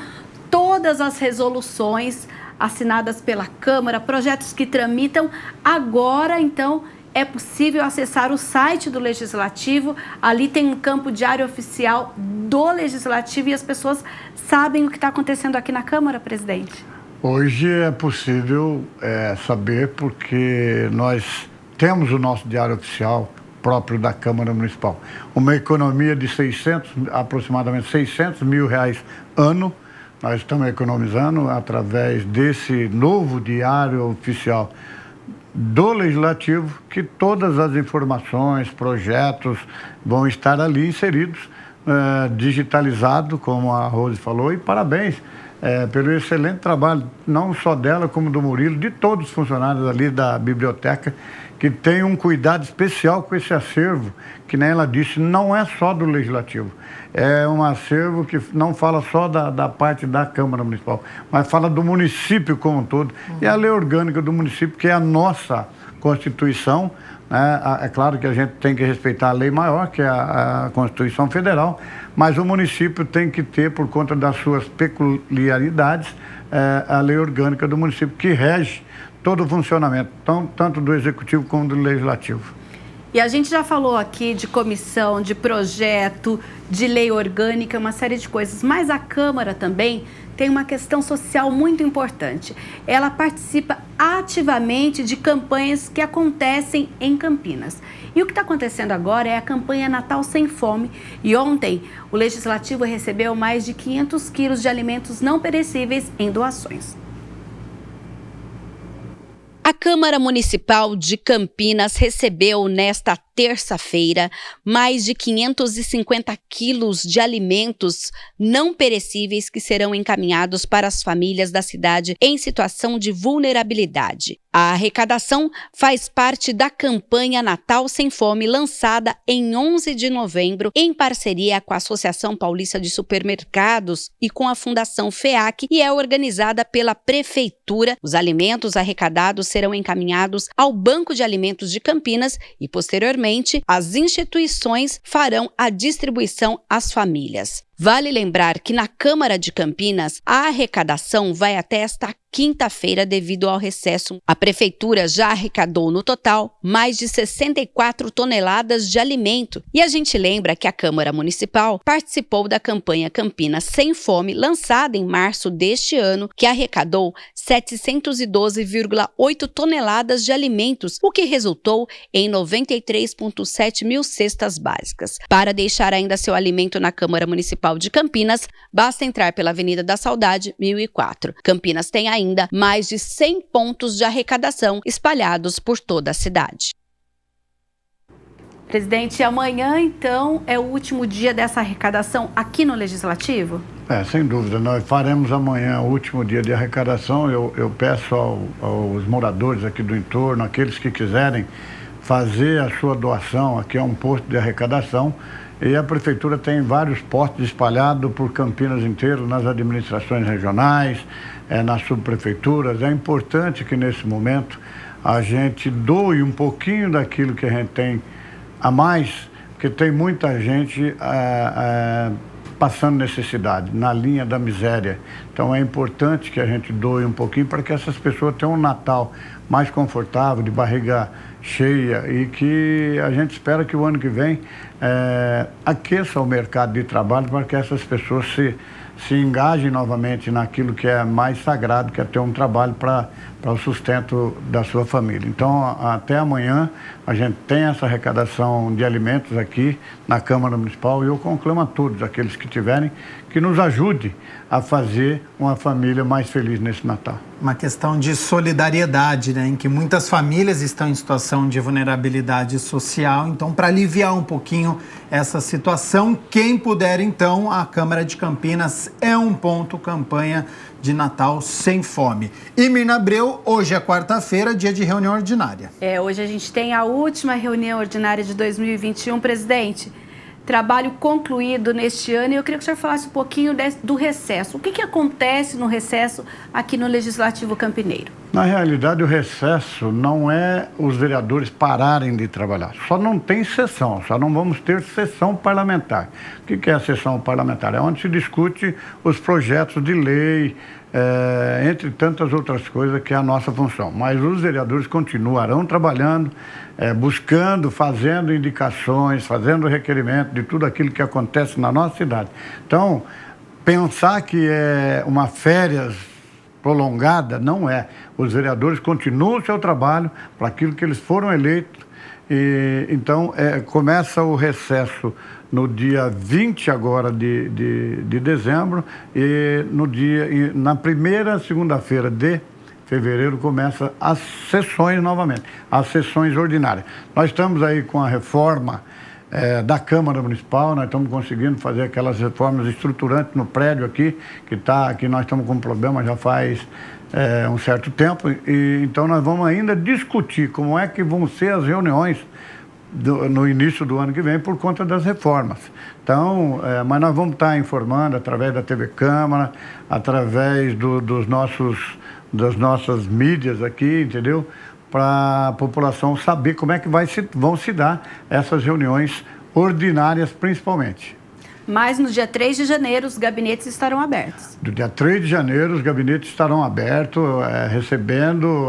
todas as resoluções assinadas pela Câmara, projetos que tramitam, agora, então, é possível acessar o site do Legislativo. Ali tem um campo diário oficial do Legislativo e as pessoas sabem o que está acontecendo aqui na Câmara, presidente. Hoje é possível saber, porque nós temos o nosso diário oficial próprio da Câmara Municipal. Uma economia de aproximadamente 600 mil reais ano. Nós estamos economizando através desse novo diário oficial do Legislativo, que todas as informações, projetos vão estar ali inseridos, digitalizado, como a Rose falou, e parabéns pelo excelente trabalho, não só dela, como do Murilo, de todos os funcionários ali da biblioteca, que tem um cuidado especial com esse acervo, que nem ela disse, não é só do Legislativo. É um acervo que não fala só da parte da Câmara Municipal, mas fala do município como um todo. E a lei orgânica do município, que é a nossa Constituição, né? É claro que a gente tem que respeitar a lei maior, que é a Constituição Federal, mas o município tem que ter, por conta das suas peculiaridades, a lei orgânica do município, que rege todo o funcionamento, tanto do Executivo como do Legislativo. E a gente já falou aqui de comissão, de projeto, de lei orgânica, uma série de coisas, mas a Câmara também tem uma questão social muito importante. Ela participa ativamente de campanhas que acontecem em Campinas. E o que está acontecendo agora é a campanha Natal Sem Fome. E ontem, o Legislativo recebeu mais de 500 quilos de alimentos não perecíveis em doações. A Câmara Municipal de Campinas recebeu nesta terça-feira, mais de 550 quilos de alimentos não perecíveis que serão encaminhados para as famílias da cidade em situação de vulnerabilidade. A arrecadação faz parte da campanha Natal Sem Fome, lançada em 11 de novembro, em parceria com a Associação Paulista de Supermercados e com a Fundação FEAC, e é organizada pela Prefeitura. Os alimentos arrecadados serão encaminhados ao Banco de Alimentos de Campinas e, posteriormente, as instituições farão a distribuição às famílias. Vale lembrar que na Câmara de Campinas, a arrecadação vai até esta quinta-feira devido ao recesso. A Prefeitura já arrecadou no total mais de 64 toneladas de alimento. E a gente lembra que a Câmara Municipal participou da campanha Campinas Sem Fome, lançada em março deste ano, que arrecadou 712,8 toneladas de alimentos, o que resultou em 93,7 mil cestas básicas. Para deixar ainda seu alimento na Câmara Municipal de Campinas, basta entrar pela Avenida da Saudade, 1004. Campinas tem ainda mais de 100 pontos de arrecadação espalhados por toda a cidade. Presidente, amanhã, então, é o último dia dessa arrecadação aqui no Legislativo? Sem dúvida. Nós faremos amanhã o último dia de arrecadação. Eu peço aos moradores aqui do entorno, aqueles que quiserem fazer a sua doação, aqui é um posto de arrecadação. E a Prefeitura tem vários postos espalhados por Campinas inteiro, nas administrações regionais, nas subprefeituras. É importante que nesse momento a gente doe um pouquinho daquilo que a gente tem a mais, porque tem muita gente passando necessidade, na linha da miséria. Então é importante que a gente doe um pouquinho para que essas pessoas tenham um Natal mais confortável, de barriga cheia, e que a gente espera que o ano que vem aqueça o mercado de trabalho para que essas pessoas se engajem novamente naquilo que é mais sagrado, que é ter um trabalho para o sustento da sua família. Então, até amanhã, a gente tem essa arrecadação de alimentos aqui na Câmara Municipal, e eu conclamo a todos aqueles que tiverem que nos ajude a fazer uma família mais feliz nesse Natal. Uma questão de solidariedade, né, em que muitas famílias estão em situação de vulnerabilidade social. Então, para aliviar um pouquinho essa situação, quem puder, então, a Câmara de Campinas é um ponto campanha de Natal Sem Fome. E Mirna Abreu, hoje é quarta-feira, dia de reunião ordinária. Hoje a gente tem a última reunião ordinária de 2021, presidente. Trabalho concluído neste ano, e eu queria que o senhor falasse um pouquinho do recesso. O que acontece no recesso aqui no Legislativo Campineiro? Na realidade, o recesso não é os vereadores pararem de trabalhar. Só não tem sessão, só não vamos ter sessão parlamentar. O que é a sessão parlamentar? É onde se discute os projetos de lei, entre tantas outras coisas que é a nossa função. Mas os vereadores continuarão trabalhando, buscando, fazendo indicações, fazendo requerimento de tudo aquilo que acontece na nossa cidade. Então, pensar que é uma férias prolongada, não é. Os vereadores continuam o seu trabalho para aquilo que eles foram eleitos. E, então, começa o recesso no dia 20 agora de dezembro, e na primeira segunda-feira de fevereiro começa as sessões novamente, as sessões ordinárias. Nós estamos aí com a reforma da Câmara Municipal, nós estamos conseguindo fazer aquelas reformas estruturantes no prédio aqui, que nós estamos com um problema já faz um certo tempo, e então nós vamos ainda discutir como é que vão ser as reuniões no início do ano que vem por conta das reformas. Então, mas nós vamos estar informando através da TV Câmara, através das nossas mídias aqui, entendeu? Para a população saber como é que vão se dar essas reuniões ordinárias, principalmente. Mas no dia 3 de janeiro os gabinetes estarão abertos. Do dia 3 de janeiro os gabinetes estarão abertos, recebendo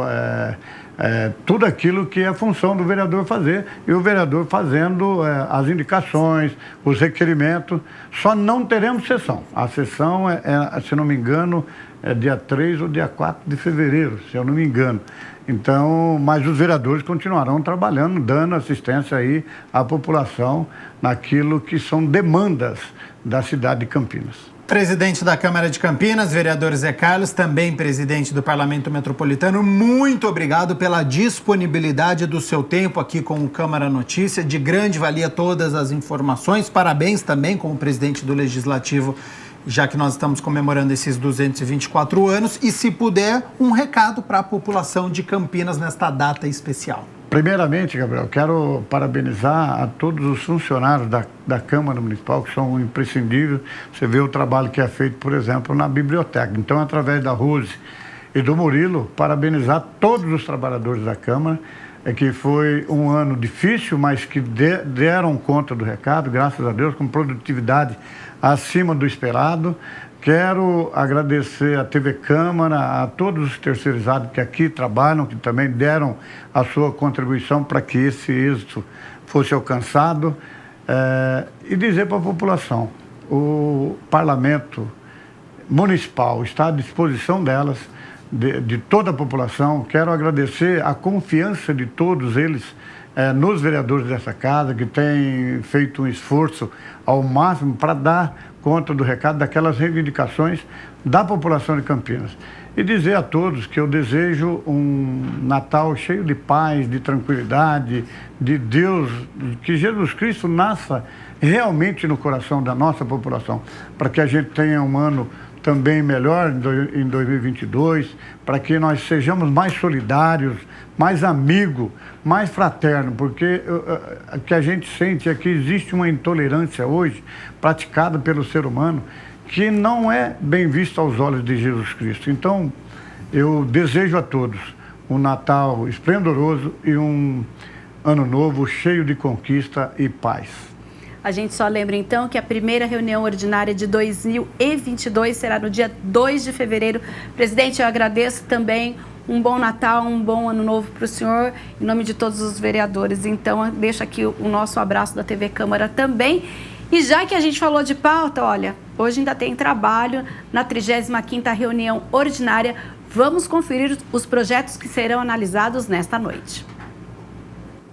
tudo aquilo que é a função do vereador fazer, e o vereador fazendo as indicações, os requerimentos. Só não teremos sessão. A sessão se não me engano, é dia 3 ou dia 4 de fevereiro, se eu não me engano. Então, mas os vereadores continuarão trabalhando, dando assistência aí à população naquilo que são demandas da cidade de Campinas. Presidente da Câmara de Campinas, vereador Zé Carlos, também presidente do Parlamento Metropolitano, muito obrigado pela disponibilidade do seu tempo aqui com o Câmara Notícia. De grande valia todas as informações. Parabéns também como presidente do Legislativo, já que nós estamos comemorando esses 224 anos. E, se puder, um recado para a população de Campinas nesta data especial. Primeiramente, Gabriel, quero parabenizar a todos os funcionários da Câmara Municipal, que são imprescindíveis. Você vê o trabalho que é feito, por exemplo, na biblioteca. Então, através da Rose e do Murilo, parabenizar todos os trabalhadores da Câmara, que foi um ano difícil, mas que deram conta do recado, graças a Deus, com produtividade acima do esperado. Quero agradecer à TV Câmara, a todos os terceirizados que aqui trabalham, que também deram a sua contribuição para que esse êxito fosse alcançado. E dizer para a população, o Parlamento Municipal está à disposição delas, de toda a população. Quero agradecer a confiança de todos eles nos vereadores dessa casa, que têm feito um esforço ao máximo para dar conta do recado daquelas reivindicações da população de Campinas. E dizer a todos que eu desejo um Natal cheio de paz, de tranquilidade, de Deus, que Jesus Cristo nasça realmente no coração da nossa população, para que a gente tenha um ano também melhor em 2022, para que nós sejamos mais solidários, mais amigos, mais fraternos, porque o que a gente sente é que existe uma intolerância hoje praticada pelo ser humano que não é bem vista aos olhos de Jesus Cristo. Então, eu desejo a todos um Natal esplendoroso e um Ano Novo cheio de conquista e paz. A gente só lembra, então, que a primeira reunião ordinária de 2022 será no dia 2 de fevereiro. Presidente, eu agradeço também. Um bom Natal, um bom Ano Novo para o senhor, em nome de todos os vereadores. Então, deixo aqui o nosso abraço da TV Câmara também. E já que a gente falou de pauta, olha, hoje ainda tem trabalho na 35ª reunião ordinária. Vamos conferir os projetos que serão analisados nesta noite.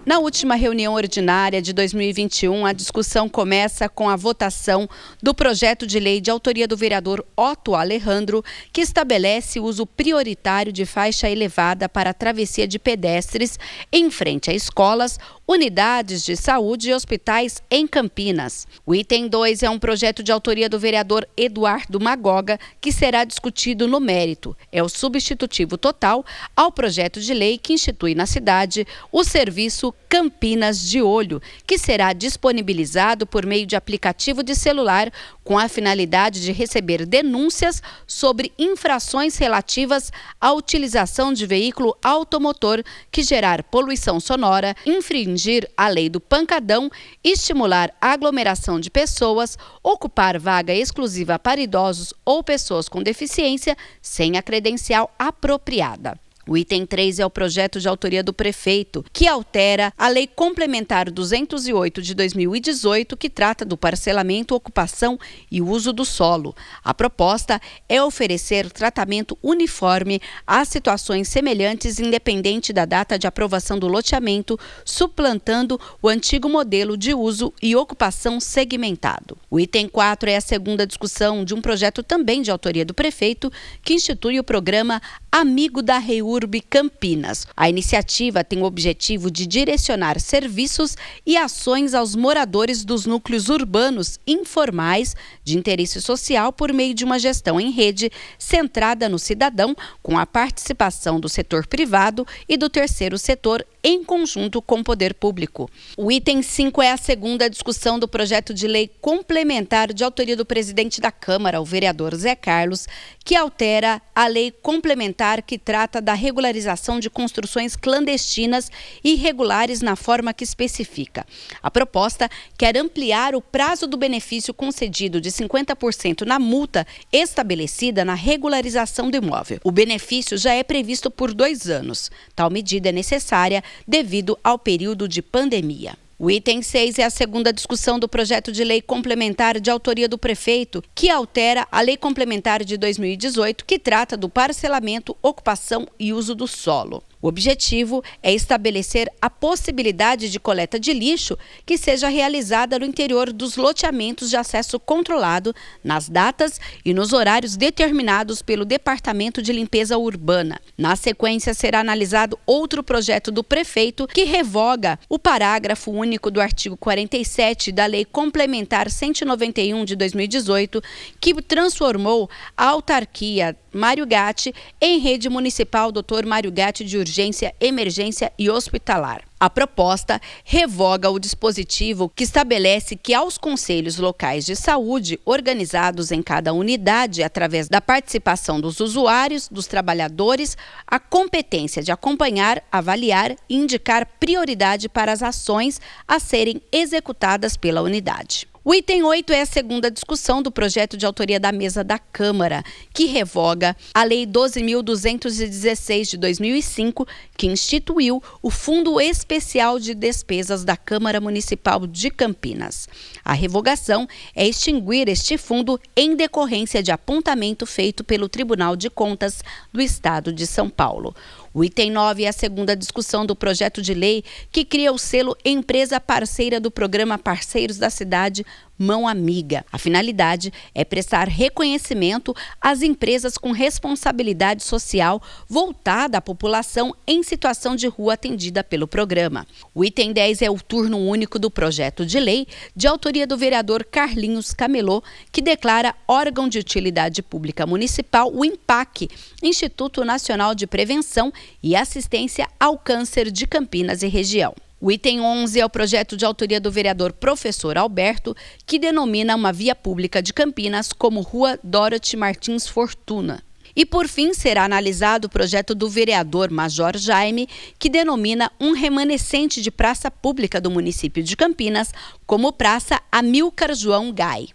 Na última reunião ordinária de 2021, a discussão começa com a votação do projeto de lei de autoria do vereador Otto Alejandro, que estabelece o uso prioritário de faixa elevada para a travessia de pedestres em frente a escolas, unidades de saúde e hospitais em Campinas. O item 2 é um projeto de autoria do vereador Eduardo Magoga, que será discutido no mérito. É o substitutivo total ao projeto de lei que institui na cidade o serviço Campinas de Olho, que será disponibilizado por meio de aplicativo de celular com a finalidade de receber denúncias sobre infrações relativas à utilização de veículo automotor que gerar poluição sonora, infringir a lei do pancadão, estimular a aglomeração de pessoas, ocupar vaga exclusiva para idosos ou pessoas com deficiência sem a credencial apropriada. O item 3 é o projeto de autoria do prefeito, que altera a Lei Complementar 208 de 2018, que trata do parcelamento, ocupação e uso do solo. A proposta é oferecer tratamento uniforme a situações semelhantes, independente da data de aprovação do loteamento, suplantando o antigo modelo de uso e ocupação segmentado. O item 4 é a segunda discussão de um projeto também de autoria do prefeito, que institui o programa Amigo da REURB Campinas. A iniciativa tem o objetivo de direcionar serviços e ações aos moradores dos núcleos urbanos informais de interesse social por meio de uma gestão em rede centrada no cidadão, com a participação do setor privado e do terceiro setor em conjunto com o poder público. O item 5 é a segunda discussão do projeto de lei complementar de autoria do presidente da Câmara, o vereador Zé Carlos, que altera a lei complementar que trata da regularização de construções clandestinas e irregulares na forma que especifica. A proposta quer ampliar o prazo do benefício concedido de 50% na multa estabelecida na regularização do imóvel. O benefício já é previsto por 2 anos. Tal medida é necessária devido ao período de pandemia. O item 6 é a segunda discussão do projeto de lei complementar de autoria do prefeito, que altera a Lei Complementar de 2018, que trata do parcelamento, ocupação e uso do solo. O objetivo é estabelecer a possibilidade de coleta de lixo que seja realizada no interior dos loteamentos de acesso controlado, nas datas e nos horários determinados pelo Departamento de Limpeza Urbana. Na sequência, será analisado outro projeto do prefeito que revoga o parágrafo único do artigo 47 da Lei Complementar 191 de 2018, que transformou a autarquia Mário Gatti em rede municipal Dr. Mário Gatti de urgência, emergência e hospitalar. A proposta revoga o dispositivo que estabelece que aos conselhos locais de saúde, organizados em cada unidade através da participação dos usuários, dos trabalhadores, a competência de acompanhar, avaliar e indicar prioridade para as ações a serem executadas pela unidade. O item 8 é a segunda discussão do projeto de autoria da mesa da Câmara, que revoga a Lei 12.216 de 2005, que instituiu o Fundo Especial de Despesas da Câmara Municipal de Campinas. A revogação é extinguir este fundo em decorrência de apontamento feito pelo Tribunal de Contas do Estado de São Paulo. O item 9 é a segunda discussão do projeto de lei que cria o selo Empresa Parceira do Programa Parceiros da Cidade Mão Amiga. A finalidade é prestar reconhecimento às empresas com responsabilidade social voltada à população em situação de rua atendida pelo programa. O item 10 é o turno único do projeto de lei, de autoria do vereador Carlinhos Camelô, que declara órgão de utilidade pública municipal o INPAC, Instituto Nacional de Prevenção e Assistência ao Câncer de Campinas e região. O item 11 é o projeto de autoria do vereador Professor Alberto, que denomina uma via pública de Campinas como Rua Dorothy Martins Fortuna. E, por fim, será analisado o projeto do vereador Major Jaime, que denomina um remanescente de praça pública do município de Campinas como Praça Amílcar João Gai.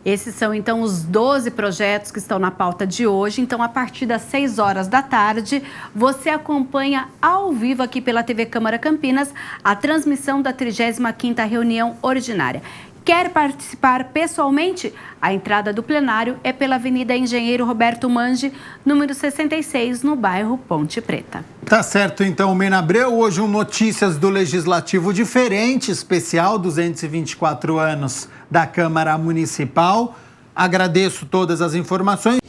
Esses são, então, os 12 projetos que estão na pauta de hoje. Então, a partir das 6 horas da tarde, você acompanha ao vivo aqui pela TV Câmara Campinas a transmissão da 35ª reunião ordinária. Quer participar pessoalmente? A entrada do plenário é pela Avenida Engenheiro Roberto Mange, número 66, no bairro Ponte Preta. Tá certo, então, Mena Abreu. Hoje um Notícias do Legislativo diferente, especial 224 anos da Câmara Municipal. Agradeço todas as informações.